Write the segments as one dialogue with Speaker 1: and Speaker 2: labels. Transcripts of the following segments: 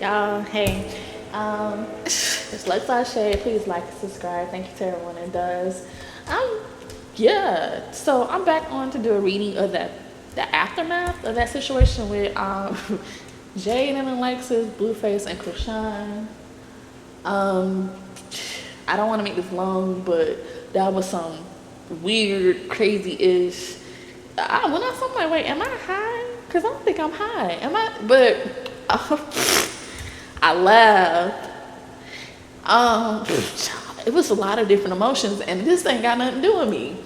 Speaker 1: Y'all, hey. It's LuxAse. Please like and subscribe. Thank you to everyone that does. Um, yeah. So I'm back on to do a reading of the aftermath of that situation with Jayden and Alexis, Blueface and Chrisean. Um, I don't want to make this long, but that was some weird, crazy-ish. When I saw, I'm like, wait, am I high? Because I don't think I'm high. Am I? But I laughed. Um, it was a lot of different emotions, and this ain't got nothing to do with me.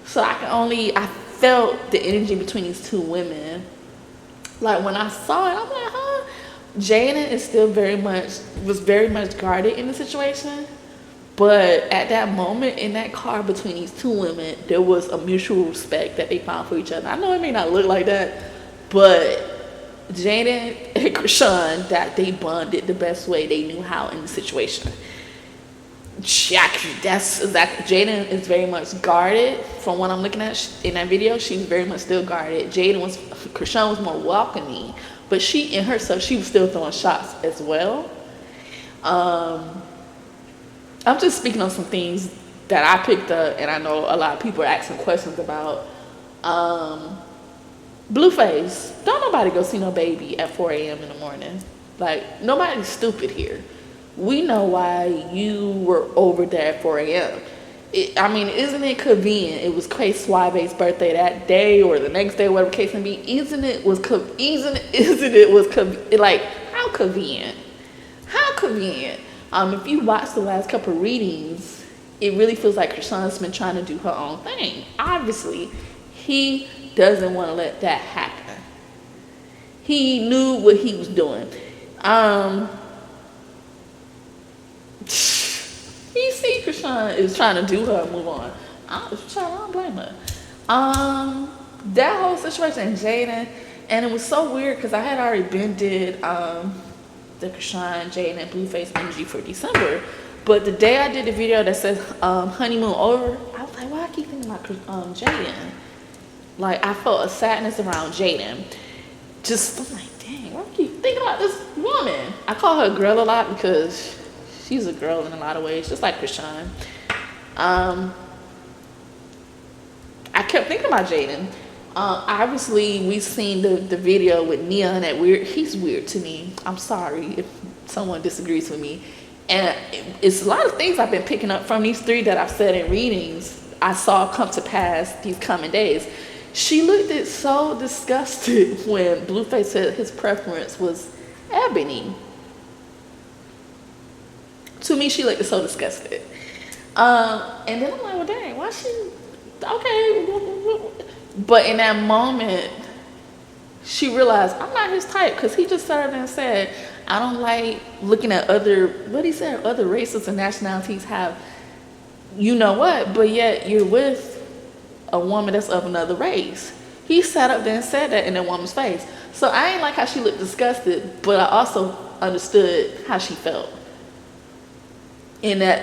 Speaker 1: So I felt the energy between these two women. Like when I saw it, I'm like, huh? Jayden is still was very much guarded in the situation. But at that moment in that car between these two women, there was a mutual respect that they found for each other. I know it may not look like that, but Jaidyn and Chrisean, that they bonded the best way they knew how in the situation. That's exactly. Jaidyn is very much guarded from what I'm looking at in that video. She's very much still guarded. Chrisean was more welcoming, but she in herself, she was still throwing shots as well. I'm just speaking on some things that I picked up, and I know a lot of people are asking questions about. Blueface, don't nobody go see no baby at 4 a.m. in the morning. Like, nobody's stupid here. We know why you were over there at 4 a.m. Isn't it convenient? It was Quay Suave's birthday that day or the next day, whatever case may be. Like, how convenient? How convenient? If you watch the last couple of readings, it really feels like Chrisean's been trying to do her own thing. Obviously, he doesn't want to let that happen. He knew what he was doing. You see, Chrisean is trying to do her move on. I don't blame her. That whole situation, Jayden, and it was so weird because I had already did the Chrisean, Jayden, and Blueface energy for December. But the day I did the video that says honeymoon over, I was like, why I keep thinking about Jayden? Like, I felt a sadness around Jayden. I'm like, dang, why do I keep thinking about this woman? I call her a girl a lot because she's a girl in a lot of ways, just like Chrisean. I kept thinking about Jayden. Obviously, we've seen the video with Nia and that weird. He's weird to me. I'm sorry if someone disagrees with me. And it's a lot of things I've been picking up from these three that I've said in readings I saw come to pass these coming days. She looked so disgusted when Blueface said his preference was ebony. To me, she looked so disgusted. And then I'm like, well, dang, why she... Okay. But in that moment, she realized, I'm not his type, because he just started and said, I don't like looking at other races and nationalities have you know what, but yet you're with a woman that's of another race. He sat up there and said that in that woman's face. So I ain't like how she looked disgusted, but I also understood how she felt. And I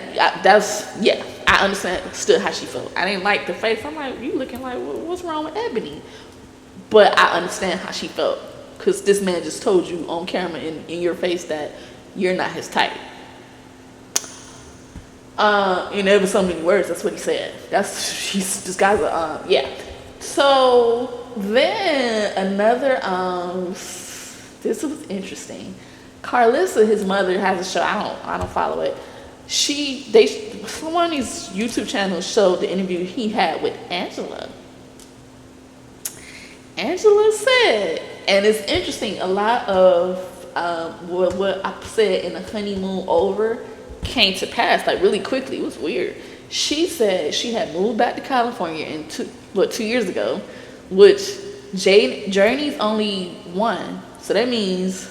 Speaker 1: understood how she felt. I didn't like the face. I'm like, you looking like, what's wrong with Ebony? But I understand how she felt, because this man just told you on camera in your face that you're not his type. And there was so many words. That's what he said. This guy's yeah. So then another this was interesting. Carlissa, his mother, has a show. I don't follow it. One of these YouTube channels showed the interview he had with Angela. Angela said, and it's interesting, a lot of what I said in the honeymoon over came to pass, like really quickly. It was weird. She said she had moved back to California 2 years ago, which Journey's only one. So that means,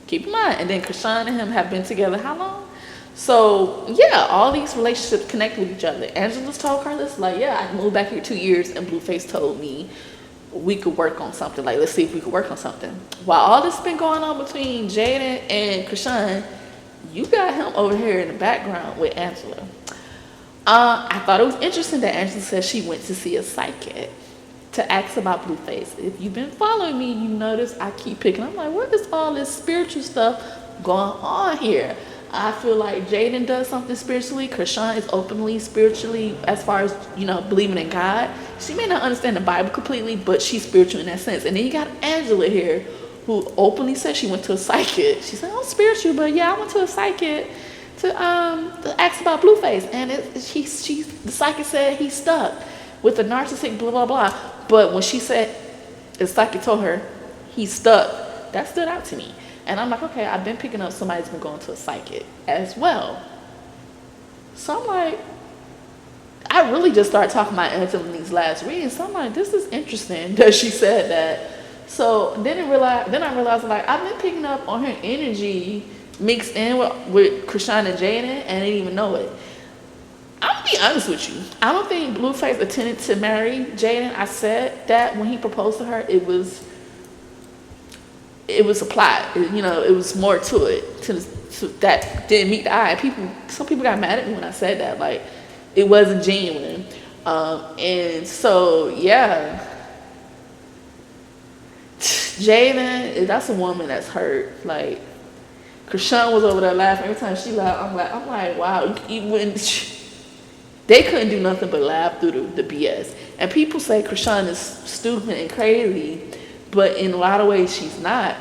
Speaker 1: keep in mind, and then Chrisean and him have been together how long? So yeah, all these relationships connect with each other. Angela's told Carlos, like, yeah, I moved back here 2 years, and Blueface told me we could work on something. Like, let's see if we could work on something. While all this has been going on between Jayden and Chrisean, you got him over here in the background with Angela. I thought it was interesting that Angela said she went to see a psychic to ask about Blueface. If you've been following me, you notice I keep picking. I'm like, what is all this spiritual stuff going on here. I feel like Jayden does something spiritually. Chrisean is openly spiritually, as far as, believing in God. She may not understand the Bible completely, but she's spiritual in that sense. And then you got Angela here, who openly said she went to a psychic. She said, "I'm spiritual, but yeah, I went to a psychic to ask about Blueface." And the psychic said he's stuck with the narcissistic, blah, blah, blah. But when she said, the psychic told her he's stuck, that stood out to me. And I'm like, okay, I've been picking up somebody's been going to a psychic as well. So I'm like, I really just started talking about Angela in these last readings. So I'm like, this is interesting that she said that. So then I realized like, I've been picking up on her energy mixed in with Chrisean and Jayden, and I didn't even know it. I'm gonna be honest with you. I don't think Blueface intended to marry Jayden. I said that when he proposed to her, it was a plot. It was more to it to that didn't meet the eye. Some people got mad at me when I said that. Like, it wasn't genuine. And so yeah, Jayden, that's a woman that's hurt. Like, Chrisean was over there laughing every time she laughed. I'm like, wow. They couldn't do nothing but laugh through the BS. And people say Chrisean is stupid and crazy, but in a lot of ways she's not.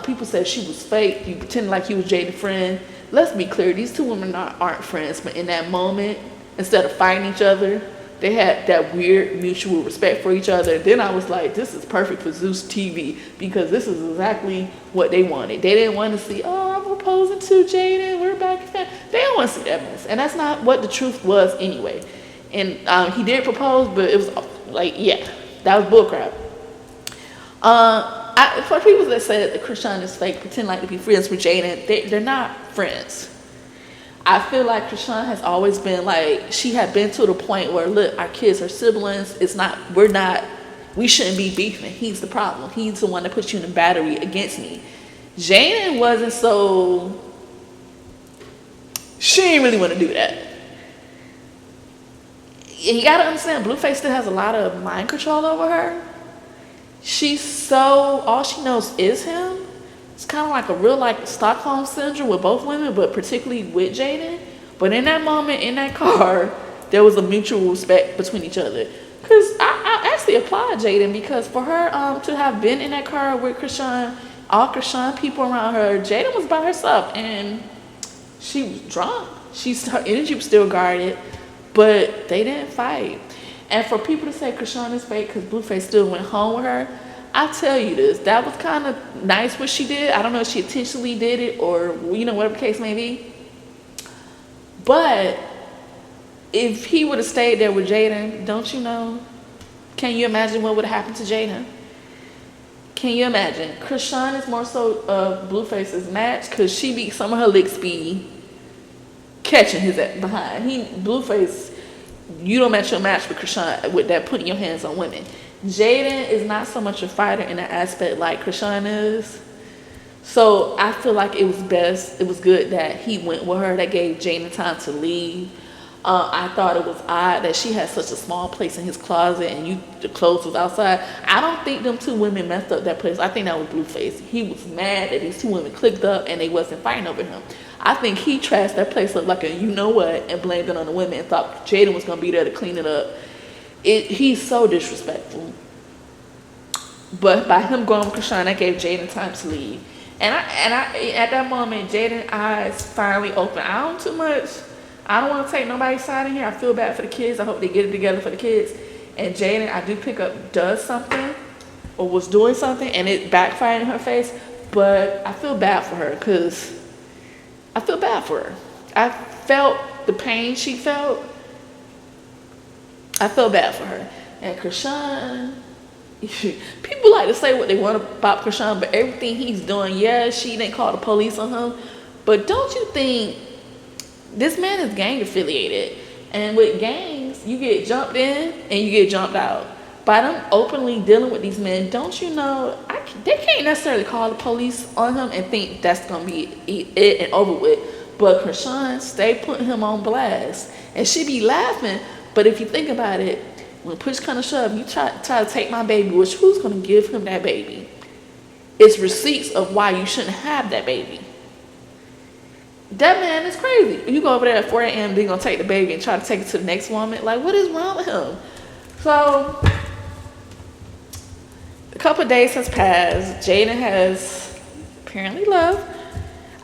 Speaker 1: People said she was fake. You pretended like you was Jayden's friend. Let's be clear, these two women aren't friends, but in that moment, instead of fighting each other, they had that weird mutual respect for each other. Then I was like, this is perfect for Zeus TV, because this is exactly what they wanted. They didn't want to see, oh, I'm proposing to Jayden, we're back in family. They don't want to see that mess. And that's not what the truth was anyway. And he did propose, but it was like, yeah, that was bullcrap. For people that say that Chrisean is fake, pretend like to be friends with Jayden, they're not friends. I feel like Chrisean has always been like, she had been to the point where, look, our kids are siblings. We shouldn't be beefing. He's the problem. He's the one that puts you in the battery against me. Jayden wasn't so, she didn't really want to do that. You gotta understand, Blueface still has a lot of mind control over her. All she knows is him. It's kind of like a real Stockholm syndrome with both women, but particularly with Jayden. But in that moment, in that car, there was a mutual respect between each other. Because I actually applaud Jayden, because for her to have been in that car with Chrisean, all Chrisean people around her, Jayden was by herself, and she was drunk. Her energy was still guarded, but they didn't fight. And for people to say Chrisean is fake because Blueface still went home with her, I tell you this, that was kind of nice what she did. I don't know if she intentionally did it or, whatever the case may be. But if he would have stayed there with Jayden, don't you know? Can you imagine what would have happened to Jayden? Can you imagine? Chrisean is more so Blueface's match, because she beat some of her licks be catching his behind. Blueface, you don't match your match with Chrisean with that putting your hands on women. Jayden is not so much a fighter in that aspect like Chrisean is. So I feel like it was good that he went with her. That gave Jayden time to leave. I thought it was odd that she had such a small place in his closet and the clothes was outside. I don't think them two women messed up that place. I think that was Blueface. He was mad that these two women clicked up and they wasn't fighting over him. I think he trashed that place up like a you-know-what and blamed it on the women and thought Jayden was going to be there to clean it up. He's so disrespectful. But by him going with Chrisean, that gave Jayden time to leave. And I at that moment, Jayden's eyes finally opened. I don't want to take nobody's side in here. I feel bad for the kids. I hope they get it together for the kids. And Jayden, I do pick up, does something or was doing something, and it backfired in her face. But I feel bad for her, because I feel bad for her. I felt the pain she felt. I feel bad for her. And Chrisean, people like to say what they want about Chrisean, but everything he's doing, yeah, she didn't call the police on him. But don't you think this man is gang affiliated? And with gangs, you get jumped in and you get jumped out. By them openly dealing with these men, don't you know, they can't necessarily call the police on him and think that's going to be it and over with. But Chrisean stay putting him on blast. And she be laughing. But if you think about it, when push kind of shove, you try to take my baby, which who's going to give him that baby? It's receipts of why you shouldn't have that baby. That man is crazy. You go over there at 4 a.m., then gonna take the baby and try to take it to the next woman. Like, what is wrong with him? So, a couple of days has passed. Jayden has apparently left.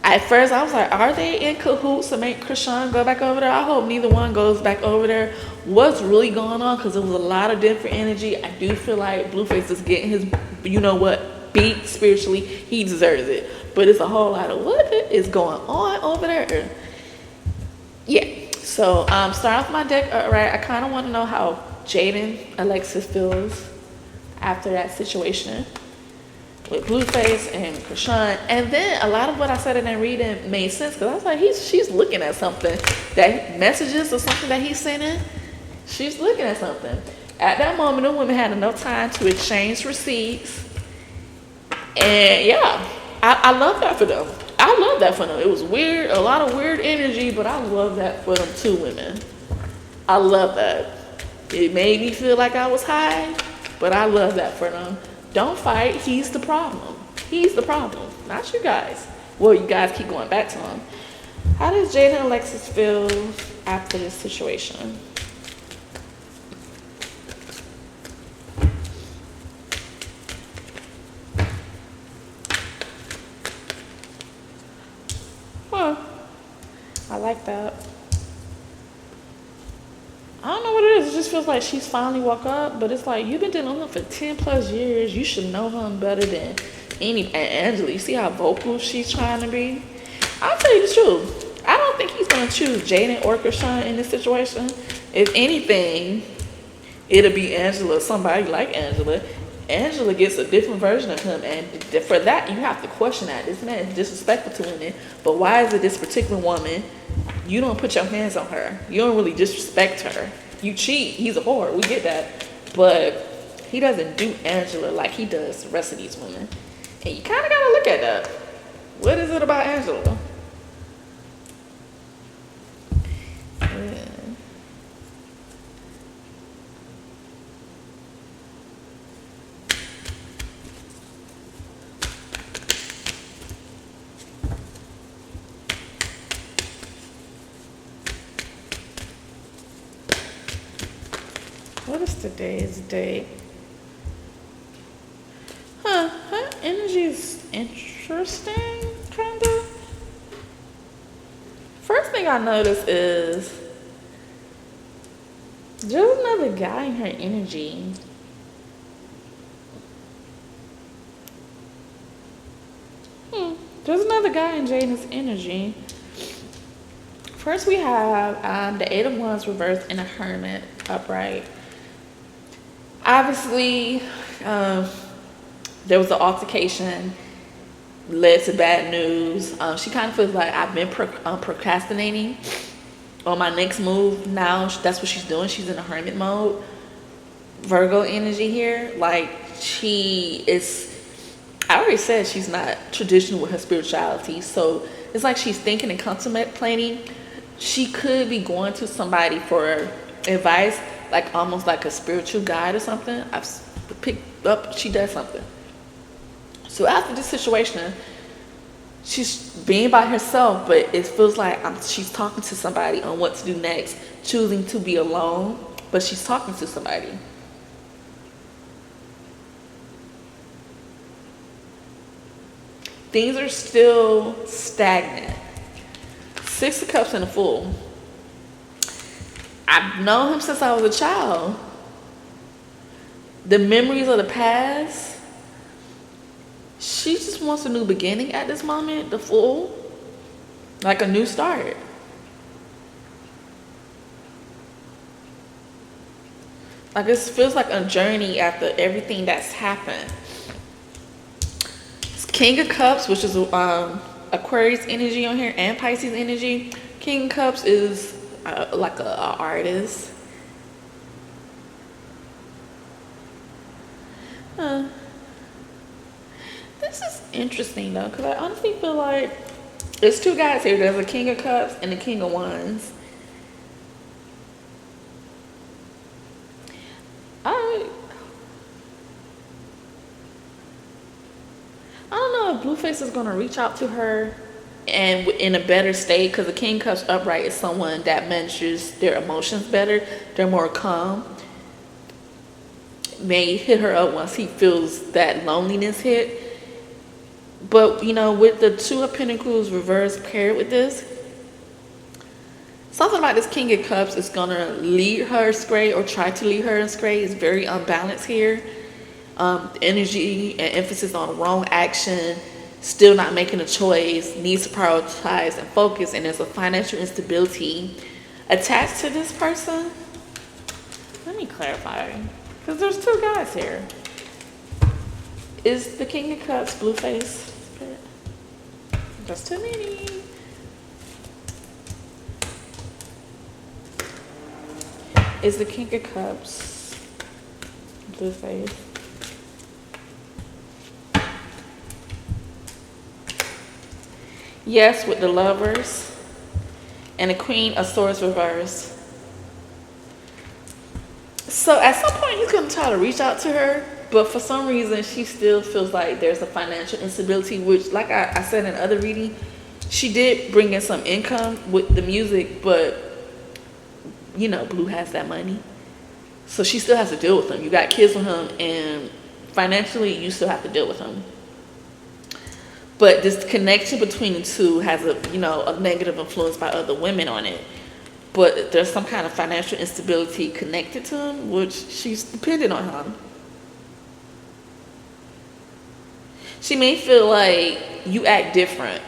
Speaker 1: At first, I was like, are they in cahoots to make Chrisean go back over there? I hope neither one goes back over there. What's really going on? Because there was a lot of different energy. I do feel like Blueface is getting his, you know what, beat spiritually. He deserves it. But it's a whole lot of what is going on over there. Yeah. So, start off my deck. All right. I kind of want to know how Jaidyn, Alexis feels after that situation with Blueface and Chrisean. And then a lot of what I said in that reading made sense because I was like, she's looking at something, that messages or something that he's sending. She's looking at something. At that moment, the women had enough time to exchange receipts. And yeah, I love that for them. I love that for them. It was weird, a lot of weird energy, but I love that for them two women. I love that. It made me feel like I was high, but I love that for them. Don't fight. He's the problem. He's the problem, not you guys. Well, you guys keep going back to him. How does Jaidyn and Alexis feel after this situation? Huh. I like that. I don't know what it is. It just feels like she's finally woke up, but it's like you've been dealing with him for 10 plus years. You should know him better than any. And Angela, you see how vocal she's trying to be? I'll tell you the truth. I don't think he's gonna choose Jayden or Chrisean in this situation. If anything, it'll be Angela or somebody like Angela. Angela gets a different version of him, and for that you have to question that. This man is disrespectful to women, but why is it this particular woman? You don't put your hands on her. You don't really disrespect her. You cheat. He's a whore. We get that. But he doesn't do Angela like he does the rest of these women. And you kind of got to look at that. What is it about Angela? Yeah. What is today's date? Her energy is interesting, kind of. First thing I noticed is there's another guy in her energy. There's another guy in Jayden's energy. First we have the Eight of Wands reversed and a Hermit upright. Obviously, there was an altercation, led to bad news. She kind of feels like I've been procrastinating on my next move. Now that's what she's doing. She's in a hermit mode. Virgo energy here. Like she is, I already said she's not traditional with her spirituality. So it's like she's thinking and contemplating. She could be going to somebody for advice, like almost like a spiritual guide or something. I've picked up she does something. So after this situation, she's being by herself, but it feels like she's talking to somebody on what to do next, choosing to be alone, but she's talking to somebody. Things are still stagnant. Six of Cups and a Fool. I've known him since I was a child. The memories of the past. She just wants a new beginning at this moment. The Fool. Like a new start. Like it feels like a journey after everything that's happened. It's King of Cups, which is Aquarius energy on here, and Pisces energy. King of Cups is like a artist. This is interesting though, because I honestly feel like there's two guys here. There's a King of Cups and a King of Wands. I don't know if Blueface is gonna reach out to her and in a better state, because the King of Cups upright is someone that manages their emotions better. They're more calm. May hit her up once he feels that loneliness hit. But, you know, with the Two of Pentacles reverse paired with this, something about this King of Cups is going to lead her astray or try to lead her astray. It's very unbalanced here. Energy and emphasis on the wrong action, still not making a choice, needs to prioritize and focus, and there's a financial instability attached to this person. Let me clarify, because there's two guys here. Is the King of Cups Blueface? Just too many. Is the King of Cups Blueface? Yes, with the Lovers and the Queen of Swords reverse. So at some point he's going to try to reach out to her, but for some reason she still feels like there's a financial instability, which, like I said in other reading, she did bring in some income with the music, but you know, Blue has that money, so she still has to deal with him. You got kids with him, and financially you still have to deal with him. But this connection between the two has a, you know, a negative influence by other women on it. But there's some kind of financial instability connected to him, which she's dependent on him. She may feel like you act different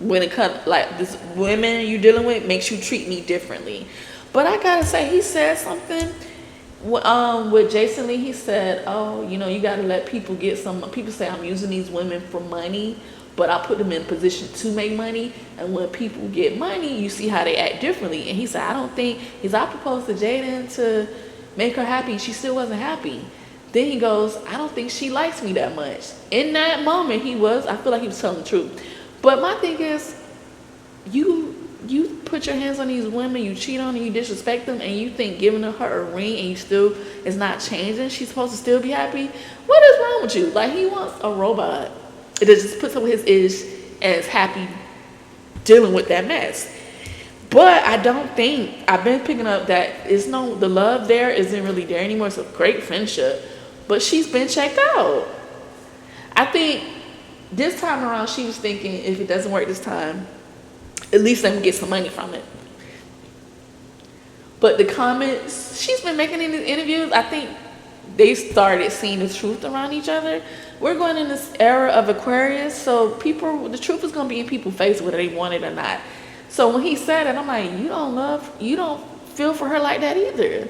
Speaker 1: when it comes, like, this women you're dealing with makes you treat me differently. But I gotta say, he said something with Jason Lee. He said, oh, you know, you gotta let people get some. People say I'm using these women for money, but I put them in a position to make money. And when people get money, you see how they act differently. And he said, I don't think, I proposed to Jayden to make her happy, and she still wasn't happy. Then he goes, I don't think she likes me that much. In that moment, I feel like he was telling the truth. But my thing is, you put your hands on these women, you cheat on them, you disrespect them, and you think giving her a ring and you still is not changing, she's supposed to still be happy? What is wrong with you? Like, he wants a robot that just puts up with his ish and is happy dealing with that mess. But I don't think, I've been picking up that the love there isn't really there anymore. It's a great friendship, but she's been checked out. I think this time around she was thinking, if it doesn't work this time, at least let me get some money from it. But the comments she's been making in these interviews, I think they started seeing the truth around each other. We're going in this era of Aquarius, so the truth is going to be in people's face whether they want it or not. So when he said it, I'm like, you don't feel for her like that either.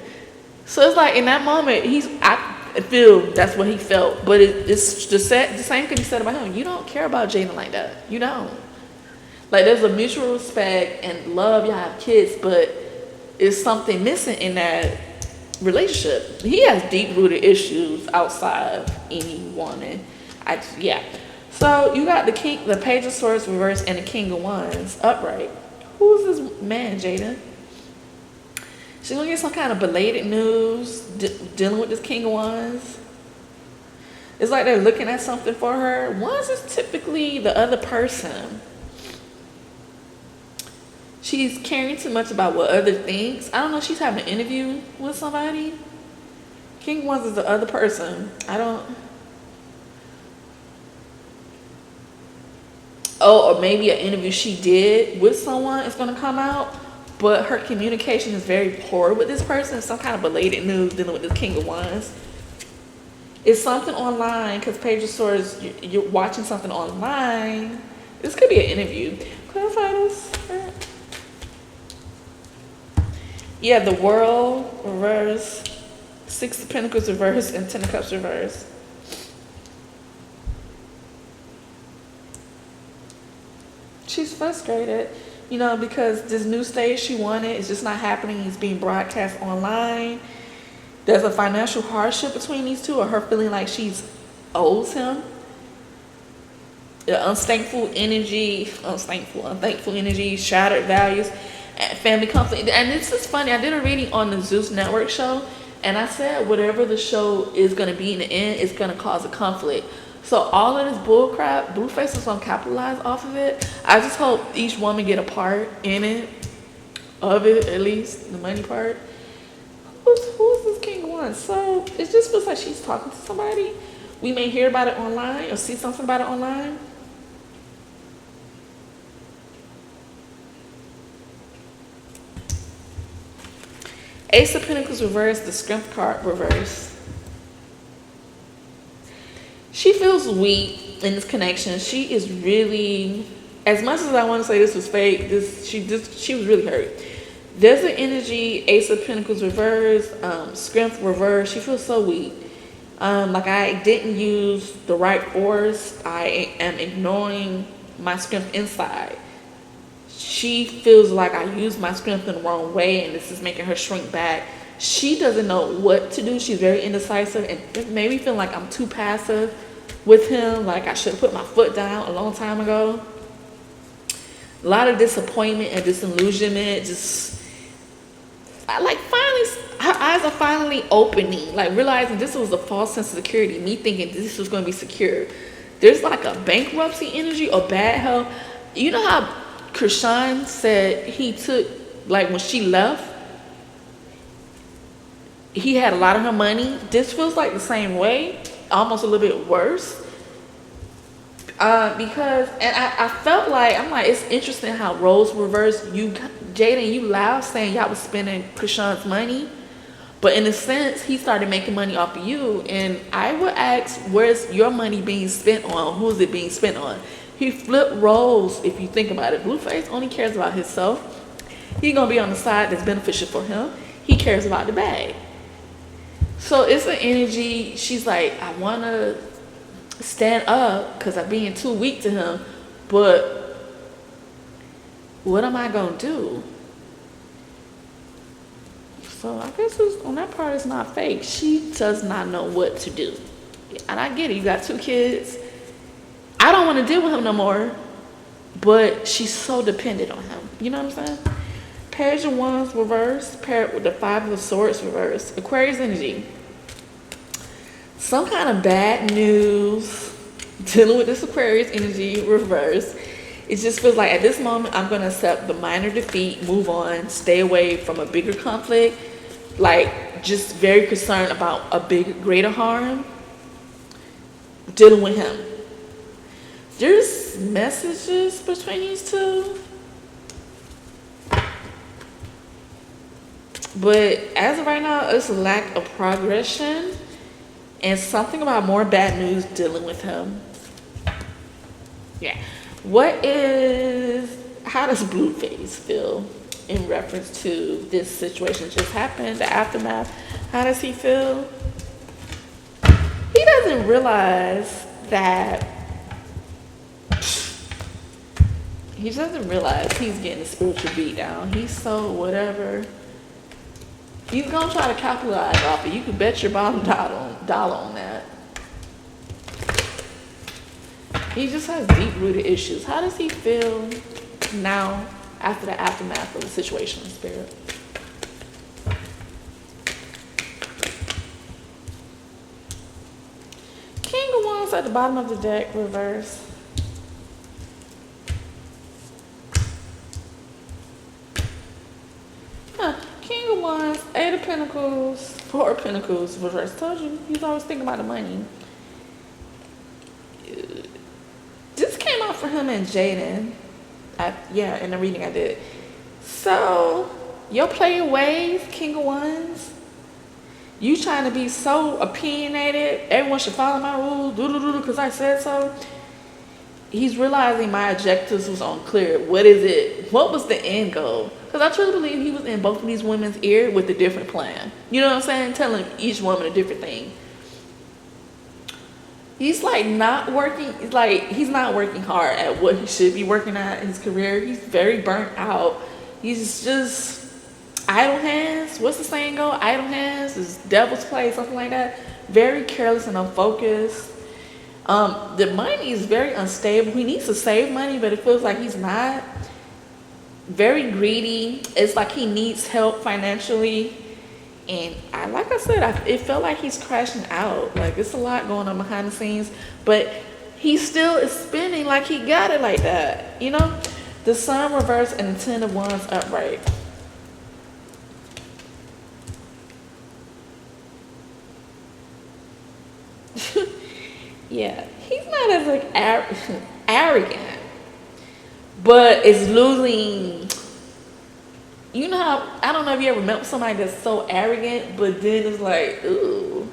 Speaker 1: So it's like, in that moment, I feel that's what he felt. But it's the same can be said about him. You don't care about Jayden like that. You don't. Like, there's a mutual respect and love. Y'all have kids, but it's something missing in that relationship. He has deep-rooted issues outside of any woman. So you got the Page of Swords reverse and the King of Wands upright. Who is this man, Jayden? She's gonna get some kind of belated news dealing with this King of Wands. It's like they're looking at something for her. Wands is typically the other person. She's caring too much about what other thinks. I don't know, she's having an interview with somebody. King of Wands is the other person. Or maybe an interview she did with someone is going to come out, but her communication is very poor with this person. Some kind of belated news dealing with this King of Wands. It's something online, because Page of Swords, you're watching something online. This could be an interview. Clarify this. Yeah, the World reverse, Six of Pentacles reverse, and Ten of Cups reverse. She's frustrated, because this new stage she wanted is just not happening. It's being broadcast online. There's a financial hardship between these two, or her feeling like she's owes him. The unthankful energy, shattered values, and family conflict. And this is funny. I did a reading on the Zeus Network show, and I said whatever the show is going to be in the end, it's going to cause a conflict. So all of this bull crap, Blueface is gonna capitalize off of it. I just hope each woman get a part in it, of it at least, the money part. Who's this King of Wands? So it just feels like she's talking to somebody. We may hear about it online or see something about it online. Ace of Pentacles reversed, the Strength card reversed. She feels weak in this connection. She is really, as much as I want to say this was fake, she was really hurt. There's an energy, Ace of Pentacles reversed, Strength reversed. She feels so weak. Like I didn't use the right force. I am ignoring my strength inside. She feels like I used my strength in the wrong way and this is making her shrink back. She doesn't know what to do. She's very indecisive and it made me feel like I'm too passive with him. Like I should have put my foot down a long time ago. A lot of disappointment and disillusionment. Her eyes are finally opening. Like realizing this was a false sense of security. Me thinking this was going to be secure. There's like a bankruptcy energy or bad health. You know how Chrisean said he took, like when she left, he had a lot of her money. This feels like the same way, almost a little bit worse. Because, and I felt like, I'm like, it's interesting how roles reversed. Jayden, you loud saying y'all was spending Chrisean's money. But in a sense, he started making money off of you. And I would ask, where's your money being spent on? Who's it being spent on? He flipped roles, if you think about it. Blueface only cares about himself. He's going to be on the side that's beneficial for him. He cares about the bag. So it's an energy. She's like, I want to stand up because I'm being too weak to him. But what am I going to do? So I guess on that part, it's not fake. She does not know what to do. And I get it. You got 2 kids. I don't want to deal with him no more, but she's so dependent on him. You know what I'm saying? Page of Wands reversed, paired with the 5 of Swords reversed. Aquarius energy. Some kind of bad news dealing with this Aquarius energy reversed. It just feels like at this moment, I'm going to accept the minor defeat, move on, stay away from a bigger conflict. Like, just very concerned about a greater harm. Dealing with him. There's messages between these two. But as of right now, it's a lack of progression. And something about more bad news dealing with him. Yeah. How does Blueface feel in reference to this situation just happened, the aftermath? How does he feel? He doesn't realize that he doesn't realize he's getting a spiritual beat down. He's so whatever. He's gonna try to capitalize off it. You can bet your bottom dollar on that. He just has deep-rooted issues. How does he feel now after the aftermath of the situation, Spirit? King of Wands at the bottom of the deck, reverse. King of Wands, 8 of Pentacles, 4 of Pentacles, reverse. Told you, he's always thinking about the money. This came out for him and Jayden. In the reading I did. So, your player ways, King of Wands. You trying to be so opinionated. Everyone should follow my rules, because I said so. He's realizing my objectives was unclear. What is it? What was the end goal? Because I truly believe he was in both of these women's ear with a different plan. You know what I'm saying? Telling each woman a different thing. He's like not working. It's like he's not working hard at what he should be working at in his career. He's very burnt out. He's just idle hands. What's the saying go? Idle hands is devil's play, something like that. Very careless and unfocused. The money is very unstable. He needs to save money, but it feels like he's not. Very greedy. It's like he needs help financially. And like I said, it felt like he's crashing out. Like it's a lot going on behind the scenes, but he still is spinning like he got it like that. You know, the Sun reverse and the Ten of Wands upright. Yeah, he's not as like arrogant, but it's losing. You know how, I don't know if you ever met somebody that's so arrogant, but then it's like, ooh,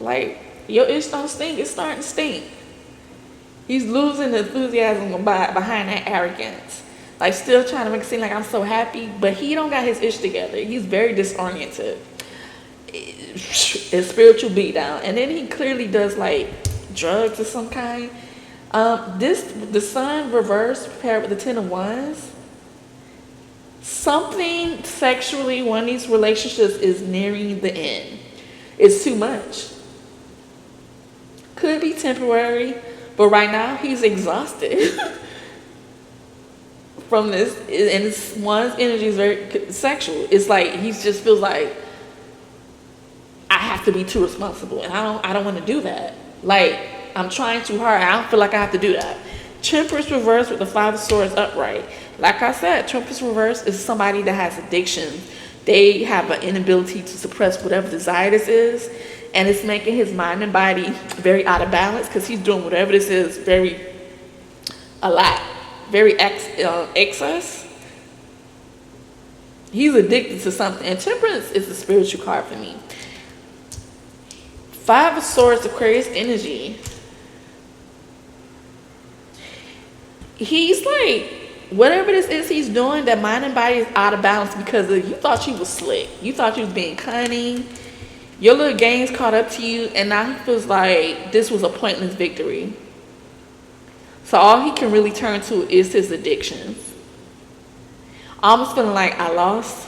Speaker 1: like your itch don't stink, it's starting to stink. He's losing the enthusiasm behind that arrogance. Like still trying to make it seem like I'm so happy, but he don't got his itch together. He's very disoriented. It's spiritual beatdown, and then he clearly does like drugs of some kind. The Sun reverse paired with the Ten of Wands. Something sexually, one of these relationships is nearing the end. It's too much. Could be temporary, but right now he's exhausted from this, and one's energy is very sexual. It's like he just feels like I have to be too responsible, and I don't want to do that. Like I'm trying too hard. I don't feel like I have to do that. Temperance reverse with the Five of Swords upright. Like I said, Temperance reverse is somebody that has addiction. They have an inability to suppress whatever desire this is, and it's making his mind and body very out of balance because he's doing whatever this is a lot, very excess. He's addicted to something, and Temperance is a spiritual card for me. Five of Swords, Aquarius energy. He's like, whatever this is he's doing, that mind and body is out of balance because you thought you was slick. You thought you was being cunning. Your little games caught up to you, and now he feels like this was a pointless victory. So all he can really turn to is his addictions. Almost feeling like I lost.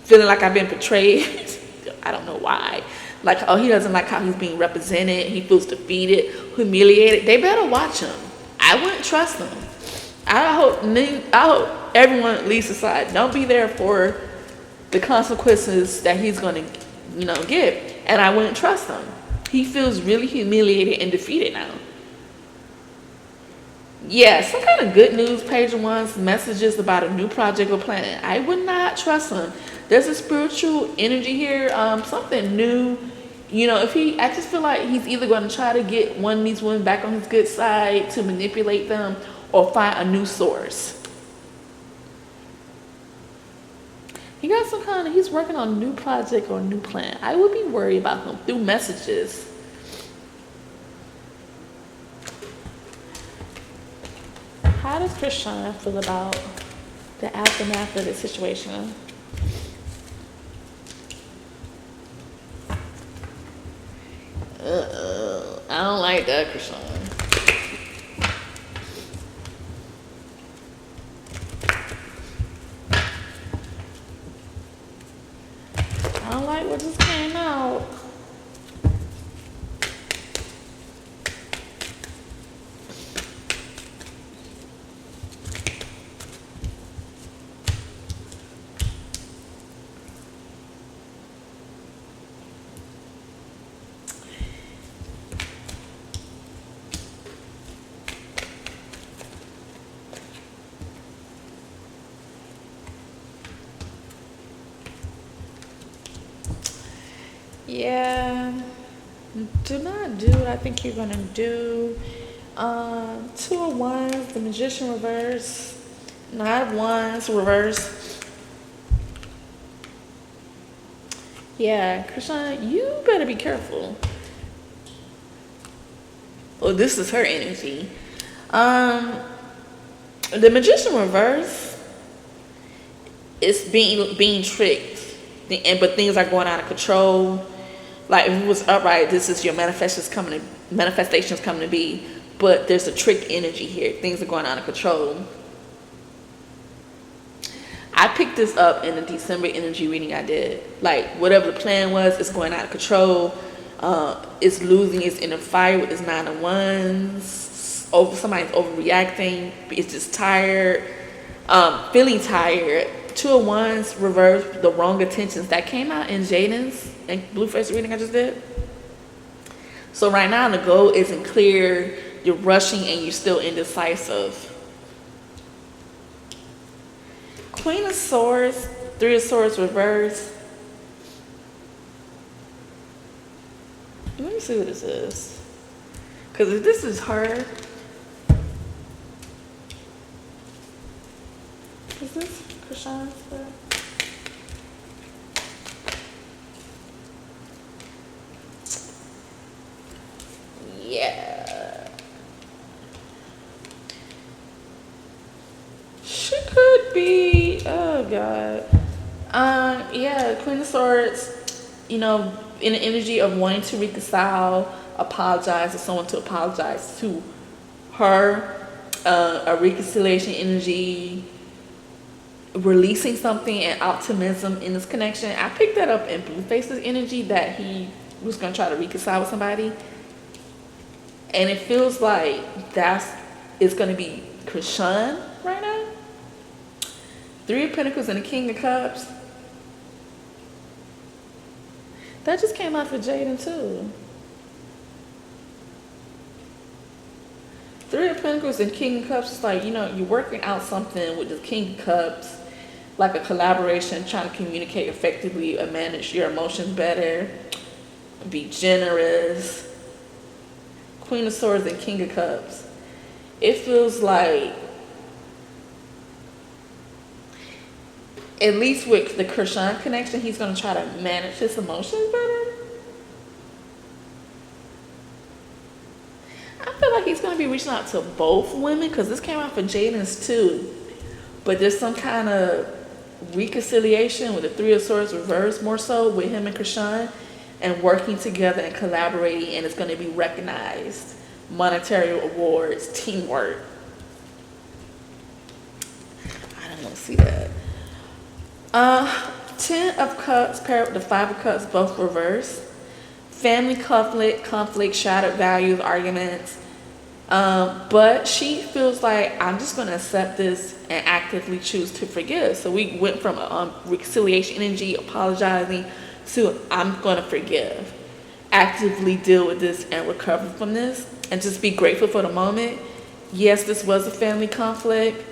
Speaker 1: Feeling like I've been betrayed. I don't know why. Like, oh, he doesn't like how he's being represented. He feels defeated, humiliated. They better watch him. I wouldn't trust them. I hope everyone leaves aside. Don't be there for the consequences that he's going to, get. And I wouldn't trust him. He feels really humiliated and defeated now. Yeah, some kind of good news, page of wands, messages about a new project or plan. I would not trust him. There's a spiritual energy here, something new. I just feel like he's either going to try to get one of these women back on his good side to manipulate them or find a new source. He got he's working on a new project or a new plan. I would be worried about him through messages. How does Chrisean feel about the aftermath of the situation? I don't like that, Chrisean. I don't like what just came out. Yeah, do not do what I think you're gonna do. Two of Wands, the Magician reverse, Nine of Wands reverse. Yeah, Chrisean, you better be careful. Oh, this is her energy. The Magician reverse is being tricked, but things are going out of control. Like if it was upright, this is your manifestations coming to be. But there's a trick energy here. Things are going out of control. I picked this up in the December energy reading I did. Like whatever the plan was, it's going out of control. It's losing its inner fire with its Nine of Wands. Somebody's overreacting. It's just tired. Feeling tired. Two of Wands reversed, the wrong intentions. That came out in Jaidyn's and Blueface reading I just did. So right now the goal isn't clear. You're rushing and you're still indecisive. Queen of Swords, Three of Swords reversed. Let me see what this is. Because if this is her, is this Chrisean? Yeah. She could be, oh God. Yeah, Queen of Swords, you know, in the energy of wanting to reconcile, apologize to someone, to apologize to her, a reconciliation energy, releasing something and optimism in this connection. I picked that up in Blueface's energy that he was going to try to reconcile with somebody. And it feels like it's going to be Chrisean right now. Three of Pentacles and the King of Cups. That just came out for Jayden too. Three of Pentacles and King of Cups is like, you know, you're working out something with the King of Cups, like a collaboration, trying to communicate effectively and manage your emotions better, be generous. Queen of Swords and King of Cups. It feels like, at least with the Chrisean connection, he's going to try to manage his emotions better. I feel like he's going to be reaching out to both women, because this came out for Jaidyn's too. But there's some kind of reconciliation with the Three of Swords reversed, more so with him and Chrisean, and working together and collaborating, and it's going to be recognized. Monetary awards, teamwork. I don't want to see that. 10 of Cups paired with the 5 of Cups, both reversed. Family conflict, shattered values, arguments. But she feels like, I'm just going to accept this and actively choose to forgive. So we went from reconciliation energy, apologizing, to I'm going to forgive. Actively deal with this and recover from this. And just be grateful for the moment. Yes, this was a family conflict.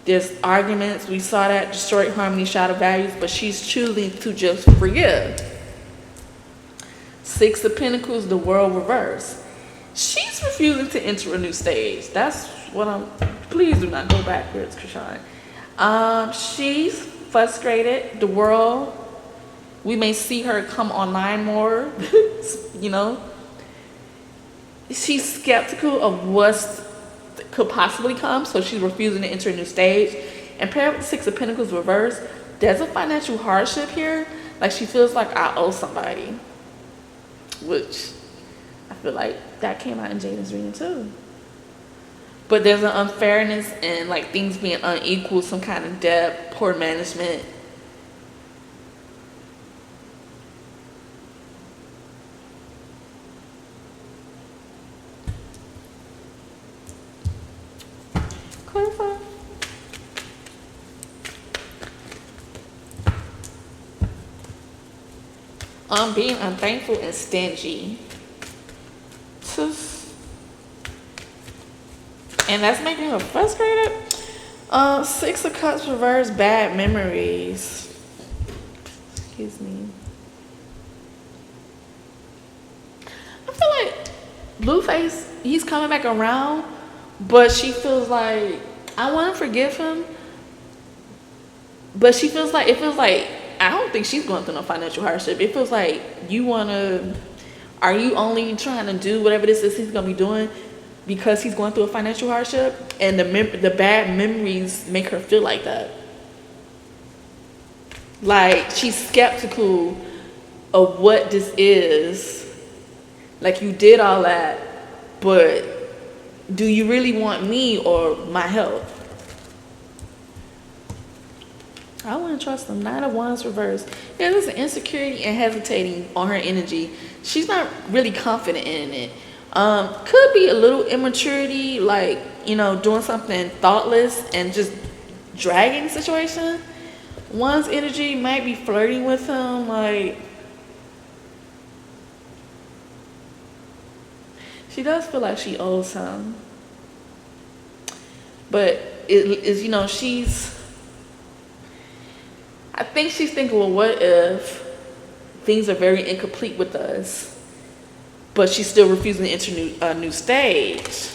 Speaker 1: There's arguments. We saw that, destroyed harmony, shattered values. But she's choosing to just forgive. 6 of Pentacles, the World reverse. She's refusing to enter a new stage. That's what please do not go backwards, Chrisean. She's frustrated. The World, we may see her come online more, you know. She's skeptical of what could possibly come, so she's refusing to enter a new stage. And paired with the 6 of Pentacles reverse, there's a financial hardship here. Like, she feels like I owe somebody, which I feel like that came out in Jaidyn's reading too. But there's an unfairness and like things being unequal, some kind of debt, poor management. Clarify. Being unthankful and stingy. And that's making her frustrated. 6 of Cups reverse, bad memories. Excuse me. I feel like Blueface, he's coming back around, but she feels like, I want to forgive him, but she feels like, it feels like, I don't think she's going through no financial hardship. It feels like are you only trying to do whatever this is he's going to be doing because he's going through a financial hardship? And the bad memories make her feel like that. Like, she's skeptical of what this is. Like, you did all that, but do you really want me or my help? I wouldn't trust them. 9 of Wands reversed. Yeah, there's an insecurity and hesitating on her energy. She's not really confident in it. Could be a little immaturity, like, you know, doing something thoughtless and just dragging the situation. One's energy might be flirting with him, like she does feel like she owes him. But it is, I think she's thinking, well, what if things are very incomplete with us, but she's still refusing to enter a new stage?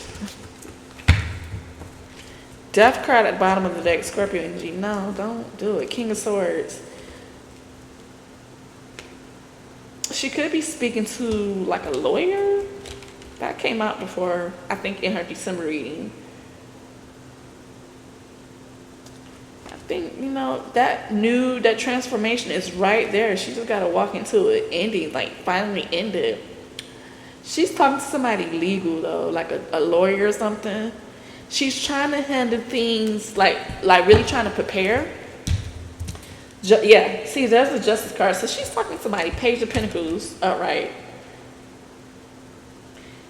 Speaker 1: Death card at the bottom of the deck, Scorpio energy. No, don't do it. King of Swords. She could be speaking to like a lawyer. That came out before, I think, in her December reading. I think, that transformation is right there. She just got to walk into it, ending, like finally end it. She's talking to somebody legal though, like a lawyer or something. She's trying to handle things like really trying to prepare. Yeah, see, there's the Justice card. So she's talking to somebody, Page of Pentacles, upright.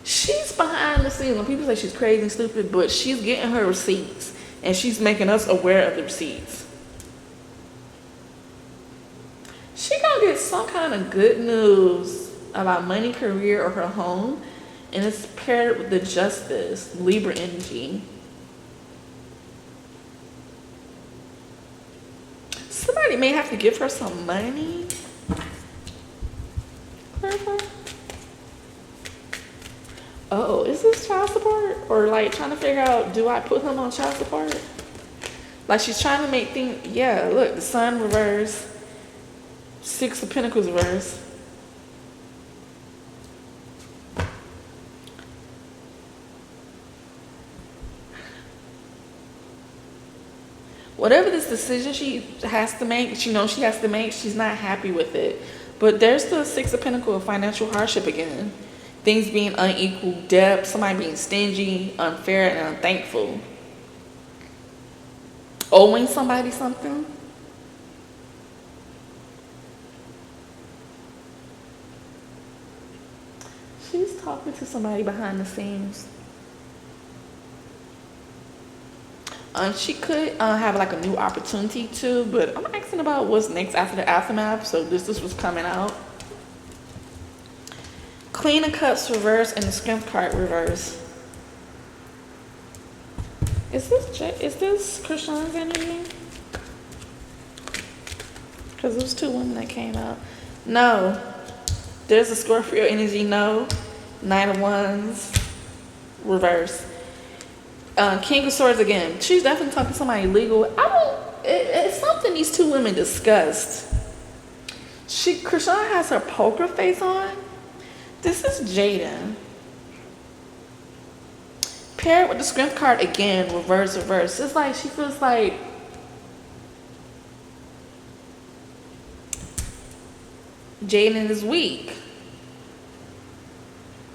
Speaker 1: She's behind the scenes. When people say she's crazy and stupid, but she's getting her receipts. And she's making us aware of the receipts. She gonna get some kind of good news about money, career, or her home. And it's paired with the Justice, Libra energy. Somebody may have to give her some money. Clarify. Oh, is this child support? Or like trying to figure out, do I put him on child support? Like she's trying to make things, yeah, look, the Sun reverse, Six of Pentacles reverse. Whatever this decision she has to make, she knows she has to make, she's not happy with it. But there's the Six of Pentacles, financial hardship again. Things being unequal, debt, somebody being stingy, unfair, and unthankful. Owing somebody something. She's talking to somebody behind the scenes. She could have like a new opportunity too, but I'm asking about what's next after the aftermath. So this was coming out. Queen of Cups reverse and the Strength card reverse. Is this Chrisean's energy? Because there's two women that came out. No. There's a Scorpio energy, no. Knight of Wands, reverse. King of Swords again. She's definitely talking to somebody legal. It's something these two women discussed. Chrisean has her poker face on. This is Jayden. Paired with the Strength card again, reverse. It's like she feels like Jayden is weak.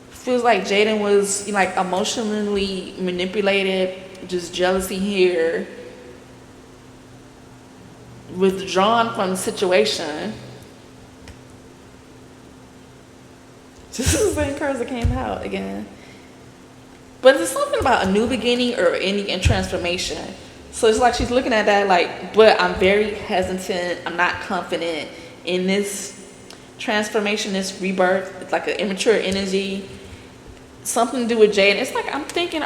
Speaker 1: Feels like Jayden was like emotionally manipulated, just jealousy here, withdrawn from the situation. This is the same cards that came out again. But it's something about a new beginning or ending and transformation. So it's like she's looking at that like, but I'm very hesitant. I'm not confident in this transformation, this rebirth. It's like an immature energy. Something to do with Jayden. It's like, I'm thinking,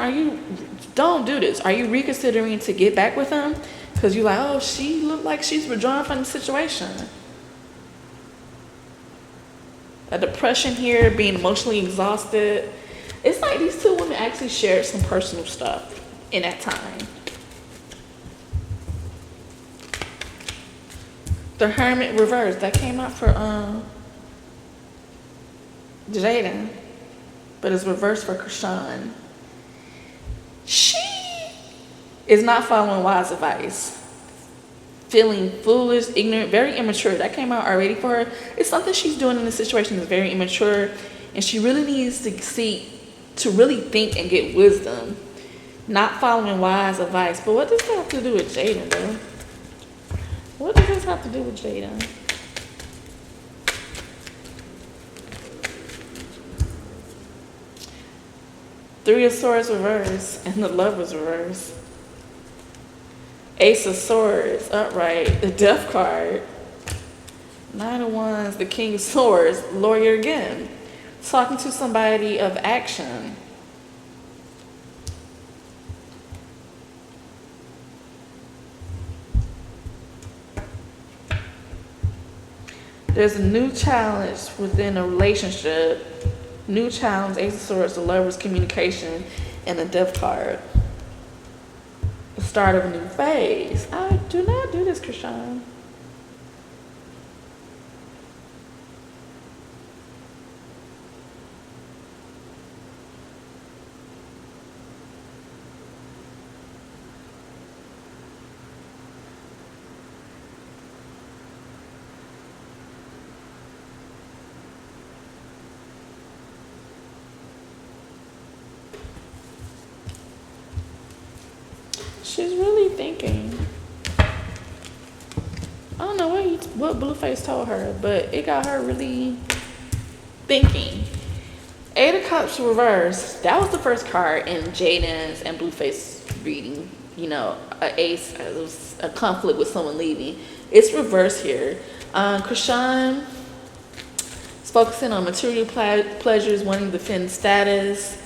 Speaker 1: don't do this. Are you reconsidering to get back with him? Because you're like, oh, she looked like she's withdrawn from the situation. A depression here, being emotionally exhausted. It's like these two women actually shared some personal stuff in that time. The Hermit reverse, that came out for Jayden, but it's reversed for Chrisean. She is not following wise advice. Feeling foolish, ignorant, very immature. That came out already for her. It's something she's doing in this situation that's very immature, and she really needs to really think and get wisdom. Not following wise advice. But what does that have to do with Jayden, though? What does this have to do with Jayden? Three of Swords reverse and the Lovers reverse. Ace of Swords, upright. The Death card. Nine of Wands, the King of Swords, lawyer again. Talking to somebody of action. There's a new challenge within a relationship. New challenge, Ace of Swords, the lover's communication, and the Death card. The start of a new phase. I do not do this, Chrisean. She's really thinking. I don't know what Blueface told her, but it got her really thinking. Eight of Cups reversed. That was the first card in Jaidyn's and Blueface reading. You know, a ace, it was a conflict with someone leaving. It's reversed here. Chrisean is focusing on material pleasures, wanting to defend status,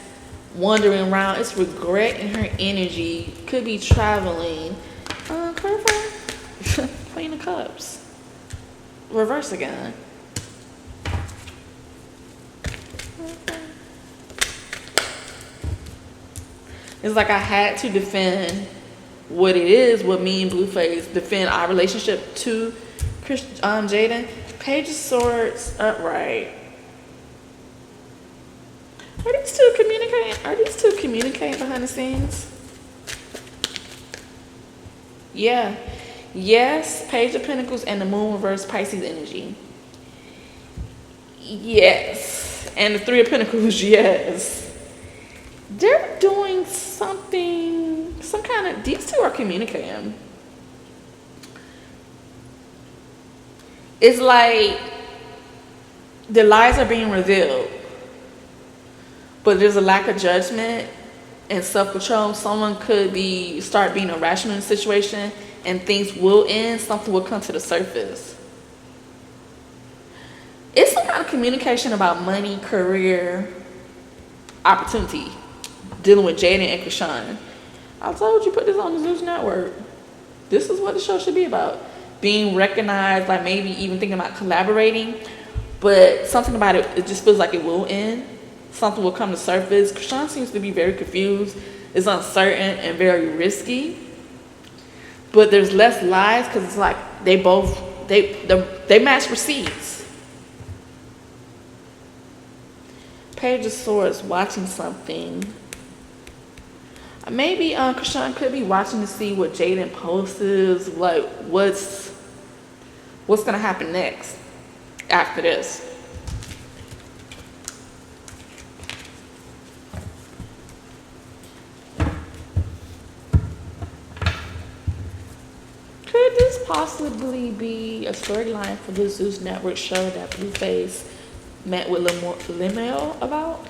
Speaker 1: wandering around. It's regret in her energy. Could be traveling. Clarify. Queen of Cups. Reverse again. It's like I had to defend what it is, what me and Blueface defend our relationship to Jayden. Page of Swords, upright. Are these two communicating? Are these two communicating behind the scenes? Yeah. Yes, Page of Pentacles and the Moon reverse Pisces energy. Yes. And the Three of Pentacles, yes. They're doing something, some kind of, these two are communicating. It's like the lies are being revealed, but there's a lack of judgment and self-control. Someone could start being irrational in the situation and things will end, something will come to the surface. It's some kind of communication about money, career, opportunity, dealing with Jayden and Chrisean. I told you, put this on the Zeus network. This is what the show should be about. Being recognized, like maybe even thinking about collaborating, but something about it, it just feels like it will end. Something will come to surface. Chrisean seems to be very confused, is uncertain, and very risky. But there's less lies because it's like they match receipts. Page of Swords, watching something. Maybe Chrisean could be watching to see what Jayden posts, like what's gonna happen next after this. Could this possibly be a storyline for the Zeus Network show that Blueface met with Limo about?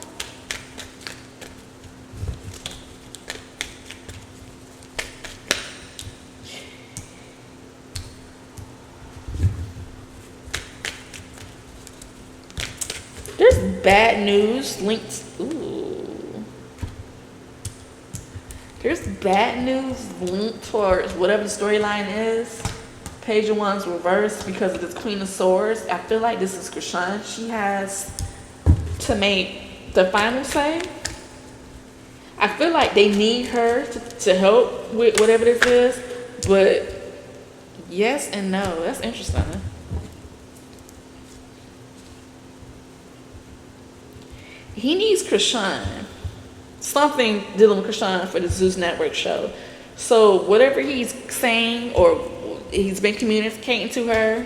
Speaker 1: There's bad news linked. Ooh. There's bad news linked towards whatever the storyline is. Page of Wands reversed because of this Queen of Swords. I feel like this is Chrisean. She has to make the final say. I feel like they need her to help with whatever this is. But yes and no. That's interesting. He needs Chrisean. Something dealing with Chrisean for the Zeus Network show. So whatever he's saying or he's been communicating to her,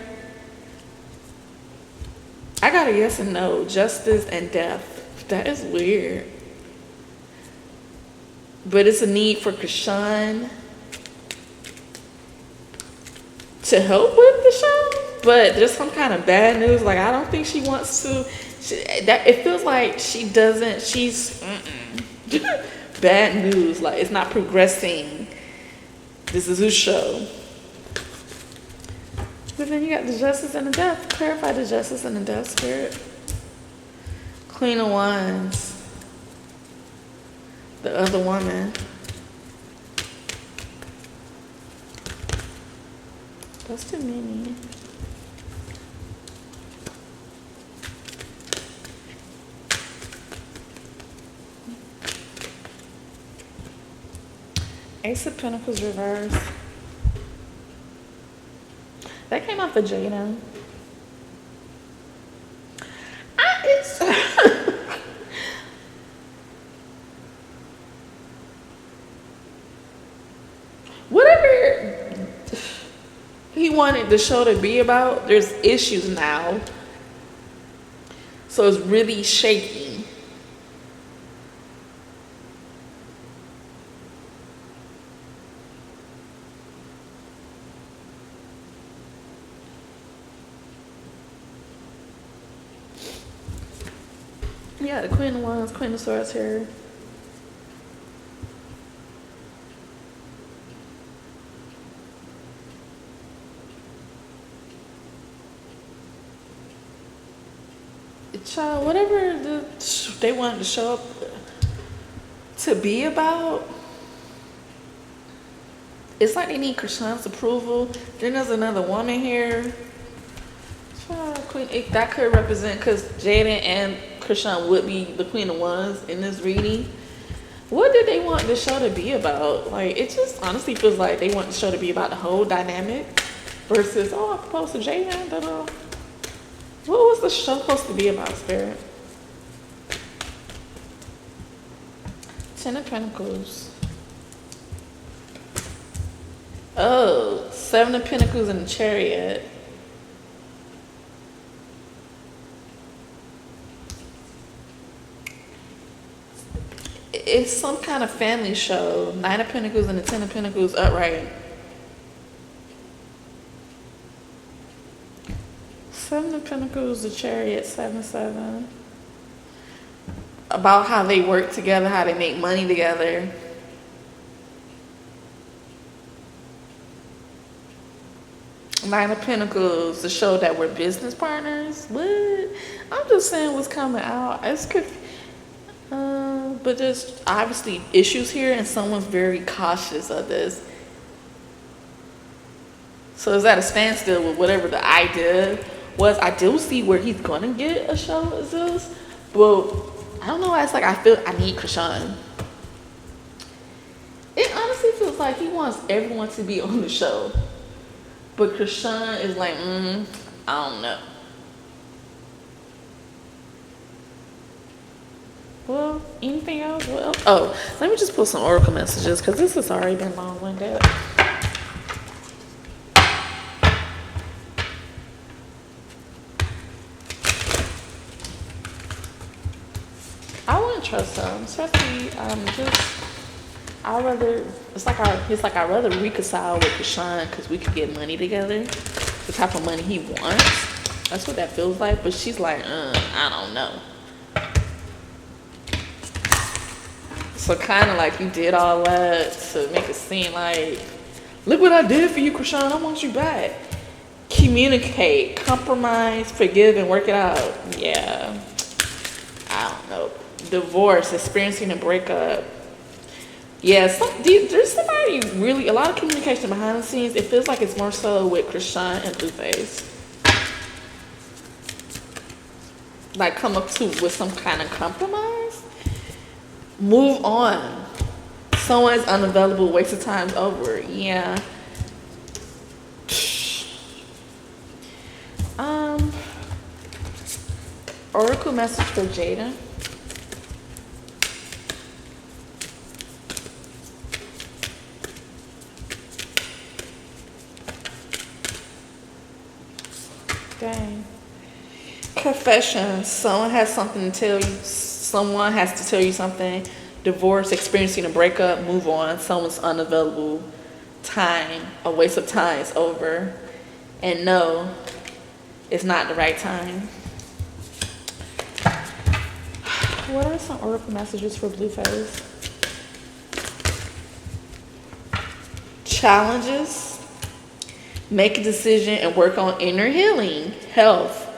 Speaker 1: I got a yes and no. Justice and death. That is weird. But it's a need for Chrisean to help with the show. But there's some kind of bad news. Like, I don't think she wants to. It feels like she doesn't. She's bad news. Like, it's not progressing This is whose show. But then you got the justice and the death. Clarify the justice and the death, Spirit. Queen of Wands. The other woman. That's too many. Ace of Pentacles reverse. That came off of Jayden. It's whatever he wanted the show to be about, there's issues now. So it's really shaky. Yeah, the Queen of Wands, Queen of Swords here. Child, whatever they wanted to show up to be about, it's like they need Chrisean's approval. Then there's another woman here. Child, Queen, that could represent, because Jayden and Chrisean would be the Queen of Wands in this reading. What did they want the show to be about? Like, it just honestly feels like they want the show to be about the whole dynamic versus, oh, I proposed to Jayden, da-da. What was the show supposed to be about, Spirit? Ten of Pentacles. Oh, Seven of Pentacles and the Chariot. It's some kind of family show. Nine of Pentacles and the Ten of Pentacles upright. Seven of Pentacles, the Chariot, 7-7. About how they work together, how they make money together. Nine of Pentacles, the show that we're business partners. What? I'm just saying what's coming out. It's but there's obviously issues here, and someone's very cautious of this. So is that a standstill with whatever the idea was? I do see where he's gonna get a show with Zeus, but I don't know. It's like I feel I need Chrisean. It honestly feels like he wants everyone to be on the show, but Chrisean is like, I don't know. Well, anything else? Well, oh, let me just pull some oracle messages because this has already been long-winded. I wouldn't trust him, especially I'd rather. It's like I'd rather reconcile with Chrisean because we could get money together, the type of money he wants. That's what that feels like. But she's like, I don't know. So kind of like you did all that to make it seem like, look what I did for you, Chrisean. I want you back. Communicate, compromise, forgive, and work it out. Yeah. I don't know. Divorce, experiencing a breakup. Yeah, there's somebody really, a lot of communication behind the scenes. It feels like it's more so with Chrisean and Blueface. Like come up with some kind of compromise. Move on. Someone's unavailable, waste of time's over. Yeah. Oracle message for Jayden. Dang. Confession. Someone has something to tell you. Someone has to tell you something. Divorce, experiencing a breakup, move on. Someone's unavailable. Time, a waste of time is over. And no, it's not the right time. What are some oracle messages for Blueface? challenges, make a decision, and work on inner healing. Health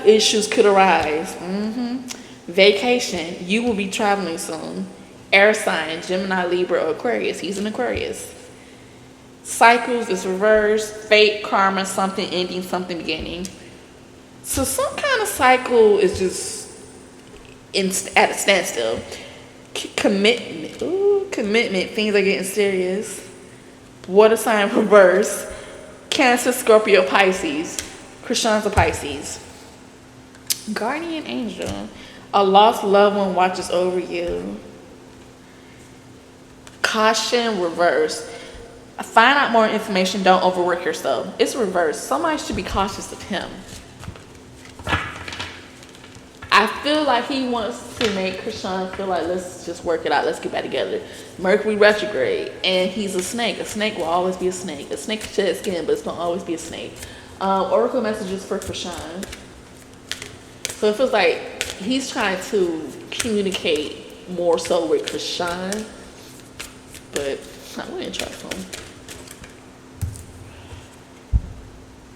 Speaker 1: issues could arise. Vacation, you will be traveling soon. Air sign, Gemini, Libra, or Aquarius. He's an Aquarius. Cycles is reversed. Fate, karma, something ending, something beginning. So some kind of cycle is just at a standstill. Commitment, things are getting serious. Water sign reverse. Cancer, Scorpio, Pisces. Chrisean's a Pisces. Guardian angel, a lost loved one watches over you. Caution reverse. Find out more information, don't overwork yourself. It's reversed. Somebody should be cautious of him. I feel like he wants to make Chrisean feel like, let's just work it out, let's get back together. Mercury retrograde, and he's a snake. A snake will always be a snake. A snake sheds skin, but it's gonna always be a snake. Oracle messages for Chrisean. So it feels like he's trying to communicate more so with Chrisean, but I wouldn't trust him.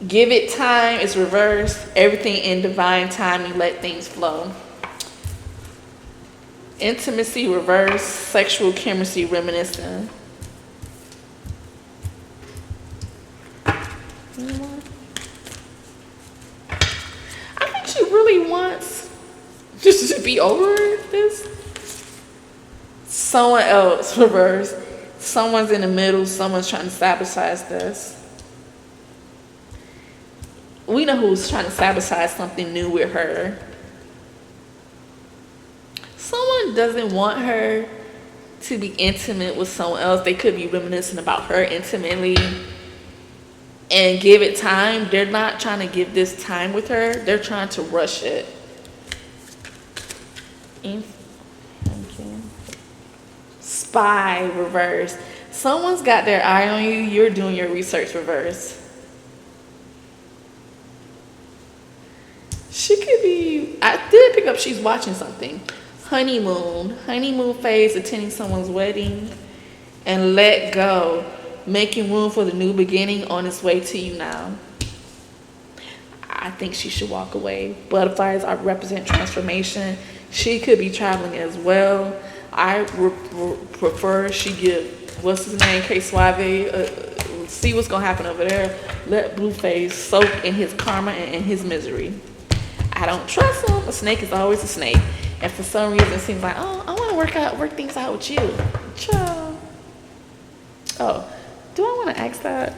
Speaker 1: Give it time, it's reversed. Everything in divine timing, let things flow. Intimacy reversed. Sexual chemistry reminiscent. I think she really wants just to be over this. Someone else reversed. Someone's in the middle, someone's trying to sabotage this. We know who's trying to sabotage something new with her. Someone doesn't want her to be intimate with someone else. They could be reminiscing about her intimately and give it time. They're not trying to give this time with her. They're trying to rush it. Spy reverse. Someone's got their eye on you. You're doing your research reverse. She could be, I did pick up she's watching something. Honeymoon phase, attending someone's wedding. And let go, making room for the new beginning on its way to you now. I think she should walk away. Butterflies represent transformation. She could be traveling as well. I prefer she give, what's his name, K Suave, see what's gonna happen over there. Let Blueface soak in his karma and in his misery. I don't trust him. A snake is always a snake. And for some reason, it seems like, oh, I want to work things out with you. Ciao. Oh, do I want to ask that?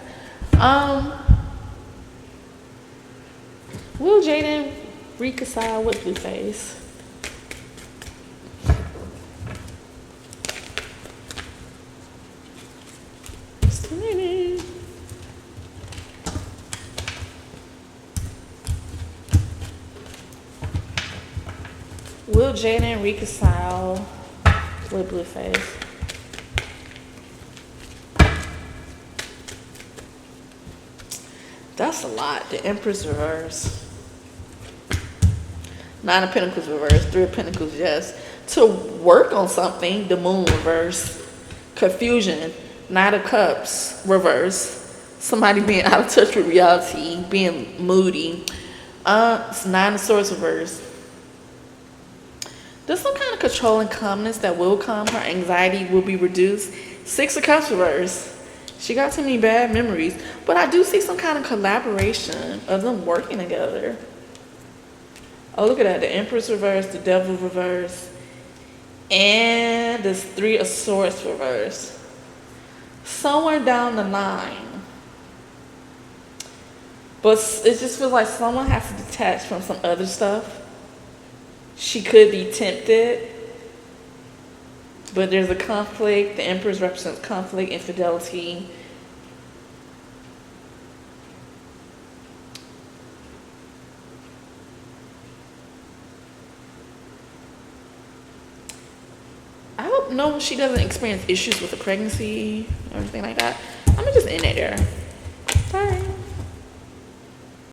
Speaker 1: Will Jayden reconcile with Blueface? Just a minute. Will Jayden reconcile with Blueface? That's a lot. The Empress reverse. Nine of Pentacles reverse. Three of Pentacles, yes. To work on something, the Moon reverse. Confusion. Knight of Cups reverse. Somebody being out of touch with reality, being moody. Nine of Swords reverse. There's some kind of control and calmness that will calm her. Anxiety will be reduced. Six of Cups reverse. She got too many bad memories. But I do see some kind of collaboration of them working together. Oh, look at that. The Empress reverse, the Devil reverse, and this Three of Swords reverse. Somewhere down the line. But it just feels like someone has to detach from some other stuff. She could be tempted, but there's a conflict. The Empress represents conflict, infidelity. I hope she doesn't experience issues with the pregnancy or anything like that. I'm gonna just end it there.